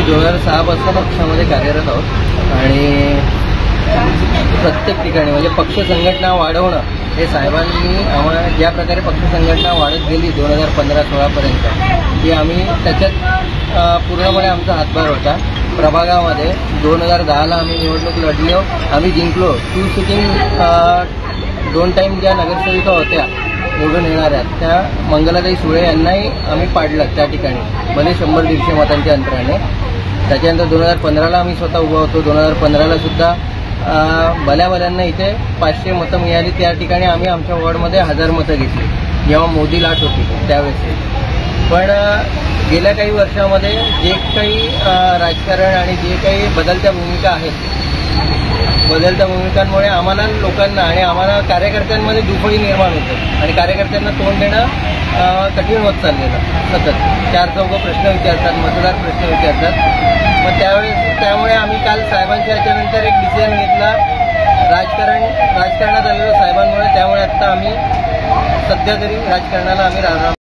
आम्ही 2006 पासून पक्षामध्ये कार्यरत आहोत आणि प्रत्येक ठिकाणी म्हणजे पक्ष संघटना वाढवणं हे साहेबांनी आम्हाला ज्या प्रकारे पक्ष संघटना वाढत गेली 2015-16पर्यंत की आम्ही त्याच्यात पूर्णपणे आमचा हातभार होता. प्रभागामध्ये 2010ला आम्ही निवडणूक लढलो, आम्ही जिंकलो. 2 सिटिंग 2 टाईम ज्या नगरसेविका होत्या निवडून येणाऱ्या त्या मंगलाताई सुळे यांनाही आम्ही पाडलं त्या ठिकाणी भले 100-150 मतांच्या अंतराने. त्याच्यानंतर 2015ला आम्ही स्वतः उभा होतो. 2015ला सुद्धा भल्याभल्यांना इथे 500 मतं मिळाली. त्या ठिकाणी आम्ही आमच्या वॉर्डमध्ये 1000 मतं घेतली जेव्हा मोदी लाट होती त्यावेळेस. पण गेल्या काही वर्षामध्ये जे काही राजकारण आणि जे काही बदलत्या भूमिका आहेत, बदलत्या भूमिकांमुळे आम्हाला लोकांना आणि आम्हाला कार्यकर्त्यांमध्ये दुफळी निर्माण होते आणि कार्यकर्त्यांना तोंड देणं कठीण होत चाललेलं. सतत 4-4 प्रश्न विचारतात, मतदार प्रश्न विचारतात. मग त्यामुळे आम्ही काल साहेबांच्या याच्यानंतर एक डिसिजन घेतला. राजकारणात आलेलो साहेबांमुळे, त्यामुळे आत्ता आम्ही सध्या तरी राजकारणाला आम्ही राजीनामा